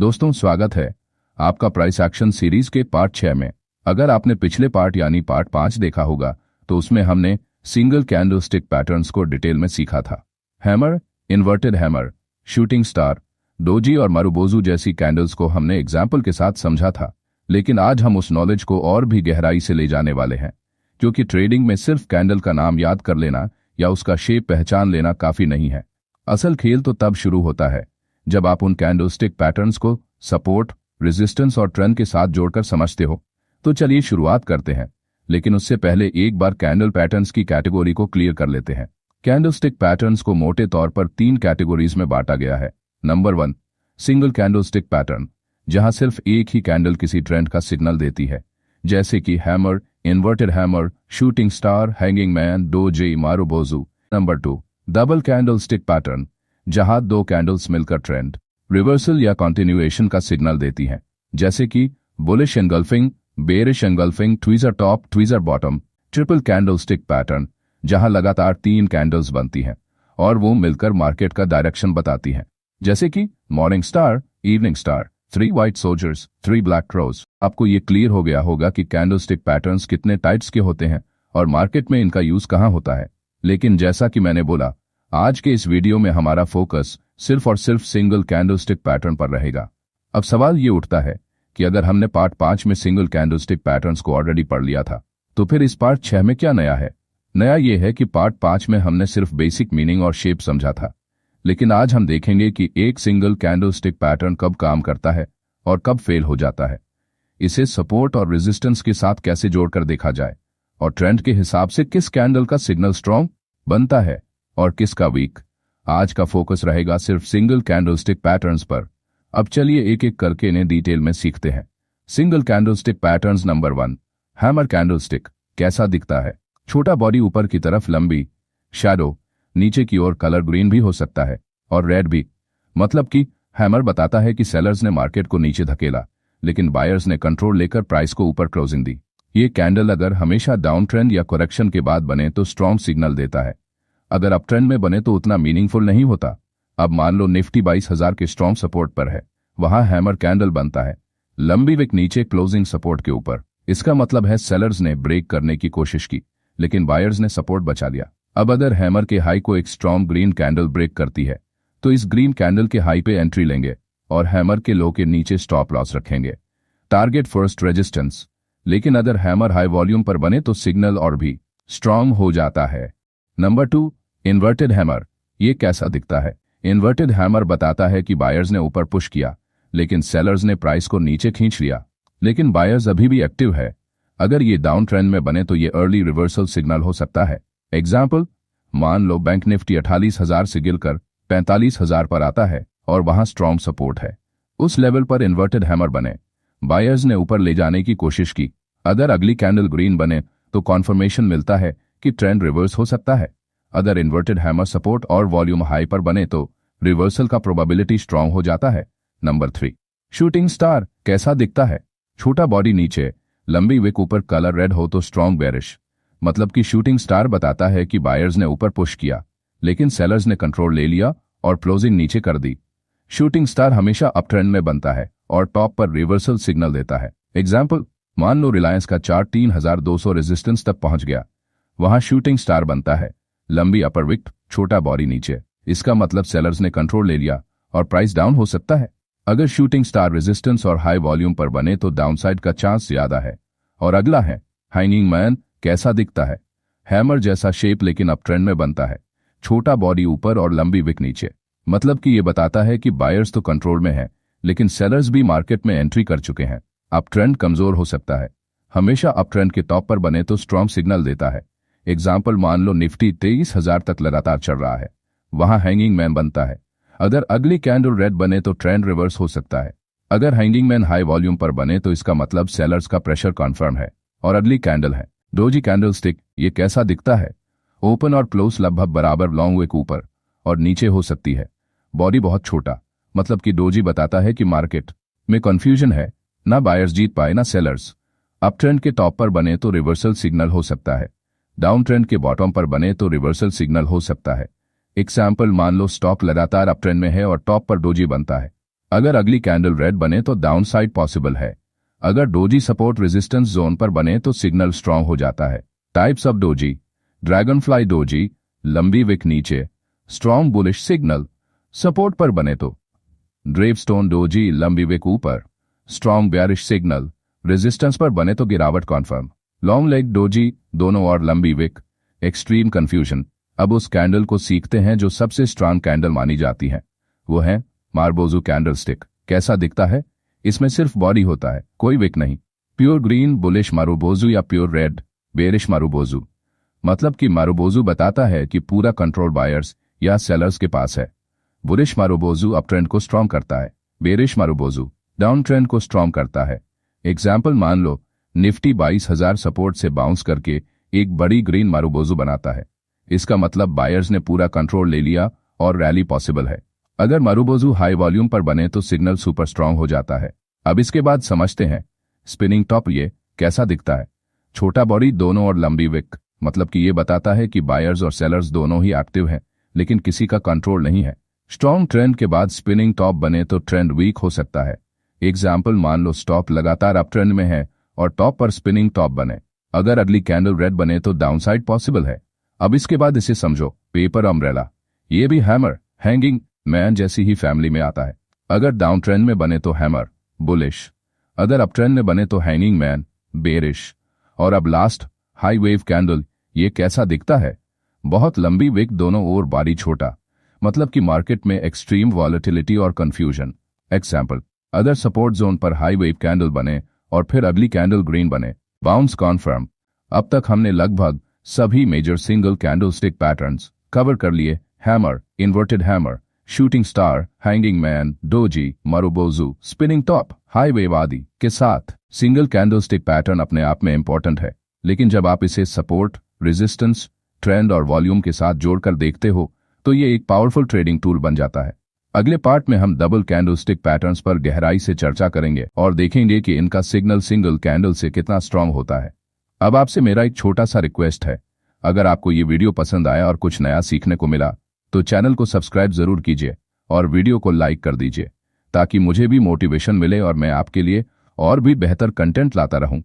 दोस्तों, स्वागत है आपका प्राइस एक्शन सीरीज के पार्ट 6 में। अगर आपने पिछले पार्ट यानी पार्ट 5 देखा होगा तो उसमें हमने सिंगल कैंडलस्टिक पैटर्न्स को डिटेल में सीखा था। Hammer, inverted hammer, shooting star, doji और मारुबोजू जैसी कैंडल्स को हमने एग्जाम्पल के साथ समझा था। लेकिन आज हम उस नॉलेज को और भी गहराई से ले जाने वाले हैं, क्योंकि ट्रेडिंग में सिर्फ कैंडल का नाम याद कर लेना या उसका शेप पहचान लेना काफी नहीं है। असल खेल तो तब शुरू होता है जब आप उन कैंडलस्टिक पैटर्न्स को सपोर्ट, रेजिस्टेंस और ट्रेंड के साथ जोड़कर समझते हो। तो चलिए शुरुआत करते हैं, लेकिन उससे पहले एक बार कैंडल पैटर्न्स की कैटेगरी को क्लियर कर लेते हैं। कैंडलस्टिक पैटर्न्स को मोटे तौर पर 3 कैटेगरीज में बांटा गया है। नंबर 1, सिंगल कैंडलस्टिक पैटर्न, जहां सिर्फ एक ही कैंडल किसी ट्रेंड का सिग्नल देती है, जैसे कि hammer, inverted hammer, shooting star, hanging man, doji, marubozu. Number 2, double candlestick pattern, जहां 2 कैंडल्स मिलकर ट्रेंड, रिवर्सल या कंटिन्यूएशन का सिग्नल देती हैं, जैसे कि bullish engulfing, bearish engulfing, tweezer top, tweezer bottom. Triple candlestick pattern, जहां लगातार 3 कैंडल्स बनती हैं और वो मिलकर मार्केट का डायरेक्शन बताती हैं, जैसे कि morning star, evening star, 3 white soldiers, 3 black crows. आपको ये क्लियर हो गया होगा कि कैंडलस्टिक पैटर्न्स कितने टाइप्स के होते हैं और मार्केट में इनका यूज कहां होता है। लेकिन जैसा कि मैंने बोला, आज के इस वीडियो में हमारा फोकस सिर्फ और सिर्फ सिंगल कैंडलस्टिक पैटर्न पर रहेगा। अब सवाल ये उठता है कि अगर हमने पार्ट 5 में सिंगल कैंडलस्टिक पैटर्न्स को ऑलरेडी पढ़ लिया था, तो फिर इस पार्ट 6 में क्या नया है? नया ये है कि पार्ट 5 में हमने सिर्फ बेसिक मीनिंग और शेप समझा था, लेकिन आज हम देखेंगे कि एक सिंगल कैंडलस्टिक पैटर्न कब काम करता है और कब फेल हो जाता है, इसे सपोर्ट और रेजिस्टेंस के साथ कैसे जोड़कर देखा जाए, और ट्रेंड के हिसाब से किस कैंडल का सिग्नल स्ट्रॉन्ग बनता है और किसका वीक। आज का फोकस रहेगा सिर्फ सिंगल कैंडलस्टिक पैटर्न्स पर। अब चलिए एक एक करके इन्हें डिटेल में सीखते हैं। Single candlestick patterns. Number 1, hammer candlestick कैसा दिखता है? छोटा बॉडी, ऊपर की तरफ लंबी शैडो, नीचे की ओर कलर ग्रीन भी हो सकता है और रेड भी। मतलब कि हैमर बताता है कि सेलर्स ने मार्केट को नीचे धकेला, लेकिन बायर्स ने कंट्रोल लेकर प्राइस को ऊपर क्लोजिंग दी। ये कैंडल अगर हमेशा डाउन ट्रेंड या करेक्शन के बाद बने तो स्ट्रॉन्ग सिग्नल देता है, अगर अप ट्रेंड में बने तो उतना मीनिंगफुल नहीं होता। अब मान लो निफ्टी 22,000 के स्ट्रॉन्ग सपोर्ट पर है, वहां हैमर कैंडल बनता है, लंबी विक नीचे क्लोजिंग सपोर्ट के ऊपर। इसका मतलब है सेलर्स ने ब्रेक करने की कोशिश की, लेकिन बायर्स ने सपोर्ट बचा लिया। अब अगर हैमर के हाई को एक स्ट्रॉन्ग ग्रीन कैंडल ब्रेक करती है, तो इस ग्रीन कैंडल के हाई पे एंट्री लेंगे और हैमर के लो के नीचे स्टॉप लॉस रखेंगे, टारगेट फर्स्ट रेजिस्टेंस। लेकिन अगर हैमर हाई वॉल्यूम पर बने तो सिग्नल और भी स्ट्रॉन्ग हो जाता है। Number 2, inverted hammer. ये कैसा दिखता है? इन्वर्टेड हैमर बताता है कि बायर्स ने ऊपर पुश किया, लेकिन सेलर्स ने प्राइस को नीचे खींच लिया, लेकिन बायर्स अभी भी एक्टिव है। अगर ये डाउन ट्रेंड में बने तो ये अर्ली रिवर्सल सिग्नल हो सकता है। एग्जाम्पल, मान लो बैंक निफ्टी 48,000 से गिरकर 45,000 पर आता है और वहां स्ट्रॉन्ग सपोर्ट है। उस लेवल पर इन्वर्टेड हैमर बने, बायर्स ने ऊपर ले जाने की कोशिश की। अगर अगली कैंडल ग्रीन बने तो कॉन्फर्मेशन मिलता है कि ट्रेंड रिवर्स हो सकता है। अगर इन्वर्टेड हैमर सपोर्ट और वॉल्यूम हाई पर बने तो रिवर्सल का प्रोबेबिलिटी स्ट्रांग हो जाता है। नंबर 3, शूटिंग स्टार कैसा दिखता है? छोटा बॉडी नीचे, लंबी विक, ऊपर कलर रेड हो तो स्ट्रांग बेरिश। मतलब कि शूटिंग स्टार बताता है कि बायर्स ने ऊपर पुश किया, लेकिन सेलर्स ने कंट्रोल ले लिया और क्लोजिंग नीचे कर दी। शूटिंग स्टार हमेशा अप ट्रेंड में बनता है और टॉप पर रिवर्सल सिग्नल देता है। एग्जाम्पल, मान लो रिलायंस का चार्ट 3,200 रेजिस्टेंस तक पहुंच गया, वहां शूटिंग स्टार बनता है, लंबी अपर विक, छोटा बॉडी नीचे। इसका मतलब सेलर्स ने कंट्रोल ले लिया और प्राइस डाउन हो सकता है। अगर शूटिंग स्टार रेजिस्टेंस और हाई वॉल्यूम पर बने तो डाउनसाइड का चांस ज्यादा है। और अगला है हैंगिंग मैन। कैसा दिखता है? हैमर जैसा शेप, लेकिन अप ट्रेंड में बनता है, छोटा बॉडी ऊपर और लंबी विक नीचे। मतलब कि ये बताता है कि बायर्स तो कंट्रोल में है, लेकिन सेलर्स भी मार्केट में एंट्री कर चुके हैं। अप ट्रेंड कमजोर हो सकता है, हमेशा अप ट्रेंड के टॉप पर बने तो स्ट्रॉन्ग सिग्नल देता है। एग्जाम्पल, मान लो निफ्टी 23,000 तक लगातार चल रहा है, वहां हैंगिंग मैन बनता है। अगर अगली कैंडल रेड बने तो ट्रेंड रिवर्स हो सकता है। अगर हैंगिंग मैन हाई वॉल्यूम पर बने तो इसका मतलब सेलर्स का प्रेशर कॉन्फर्म है। और अगली कैंडल है डोजी कैंडलस्टिक। ये कैसा दिखता है? ओपन और क्लोज लगभग बराबर, लॉन्ग विक ऊपर और नीचे हो सकती है, बॉडी बहुत छोटा। मतलब कि डोजी बताता है कि मार्केट में कंफ्यूजन है, ना बायर्स जीत पाए ना सेलर्स। अप ट्रेंड के टॉप पर बने तो रिवर्सल सिग्नल हो सकता है, डाउन ट्रेंड के बॉटम पर बने तो रिवर्सल सिग्नल हो सकता है। एग्जाम्पल, मान लो स्टॉक लगातार अप ट्रेंड में है और टॉप पर डोजी बनता है, अगर अगली कैंडल रेड बने तो डाउनसाइड पॉसिबल है। अगर डोजी सपोर्ट रेजिस्टेंस जोन पर बने तो सिग्नल स्ट्रांग हो जाता है। Types of doji. Dragonfly doji, लंबी विक नीचे, स्ट्रांग बुलिश सिग्नल, सपोर्ट पर बने तो। ड्रेवस्टोन डोजी, लंबी विक ऊपर, स्ट्रांग बेयरिश सिग्नल, रेजिस्टेंस पर बने तो गिरावट कॉन्फर्म। लॉन्ग लेग डोजी, दोनों और लंबी विक, एक्सट्रीम कंफ्यूजन। अब उस कैंडल को सीखते हैं जो सबसे स्ट्रांग कैंडल मानी जाती है, वो है मारुबोजू कैंडलस्टिक। कैसा दिखता है? इसमें सिर्फ बॉडी होता है, कोई विक नहीं। प्योर ग्रीन बुलिश मारुबोजू या प्योर रेड बेरिश मारुबोजू। मतलब कि मारुबोजू बताता है कि पूरा कंट्रोल बायर्स या सेलर्स के पास है। बुलिश मारुबोजू अप ट्रेंड को स्ट्रॉन्ग करता है, बेरिश मारुबोजू डाउन ट्रेंड को स्ट्रॉन्ग करता है। एग्जाम्पल मान लो निफ्टी 22,000 सपोर्ट से बाउंस करके एक बड़ी ग्रीन मारुबोजू बनाता है। इसका मतलब बायर्स ने पूरा कंट्रोल ले लिया और रैली पॉसिबल है। अगर मारुबोजू हाई वॉल्यूम पर बने तो सिग्नल सुपर स्ट्रांग हो जाता है। अब इसके बाद समझते हैं स्पिनिंग टॉप ये कैसा दिखता है। छोटा बॉडी, दोनों और लंबी विक, मतलब कि ये बताता है कि बायर्स और सेलर्स दोनों ही एक्टिव हैं, लेकिन किसी का कंट्रोल नहीं है। स्ट्रांग ट्रेंड के बाद स्पिनिंग टॉप बने तो ट्रेंड वीक हो सकता है। एग्जाम्पल मान लो स्टॉप लगातार अप ट्रेंड में है और टॉप पर स्पिनिंग टॉप बने। अगर अगली कैंडल रेड बने तो डाउनसाइड पॉसिबल है। अब इसके बाद इसे समझो, पेपर अम्ब्रेला, ये भी हैमर हैंगिंग मैन जैसी ही फैमिली में आता है। अगर डाउन ट्रेंड में बने तो हैमर बुलिश, अगर अप ट्रेंड में बने तो हैंगिंग मैन बेरिश। और अब लास्ट हाई वेव कैंडल, ये कैसा दिखता है? बहुत लंबी विक, दोनों ओर बारी छोटा, मतलब कि मार्केट में एक्सट्रीम वॉलेटिलिटी और कंफ्यूजन। एग्जाम्पल, अगर सपोर्ट जोन पर हाई वेव कैंडल बने और फिर अगली कैंडल ग्रीन बने, बाउंस कॉन्फर्म। अब तक हमने लगभग सभी major single candlestick patterns cover कर लिए। Hammer, inverted hammer, shooting star, hanging man, doji, marubozu, spinning top, high wave आदि के साथ सिंगल कैंडलस्टिक पैटर्न अपने आप में इंपॉर्टेंट है, लेकिन जब आप इसे सपोर्ट, रेजिस्टेंस, ट्रेंड और वॉल्यूम के साथ जोड़कर देखते हो तो ये एक पावरफुल ट्रेडिंग टूल बन जाता है। अगले पार्ट में हम डबल कैंडलस्टिक पैटर्न्स पर गहराई से चर्चा करेंगे और देखेंगे कि इनका सिग्नल सिंगल कैंडल से कितना स्ट्रांग होता है। अब आपसे मेरा एक छोटा सा रिक्वेस्ट है, अगर आपको ये वीडियो पसंद आया और कुछ नया सीखने को मिला तो चैनल को सब्सक्राइब जरूर कीजिए और वीडियो को लाइक कर दीजिए, ताकि मुझे भी मोटिवेशन मिले और मैं आपके लिए और भी बेहतर कंटेंट लाता रहूं।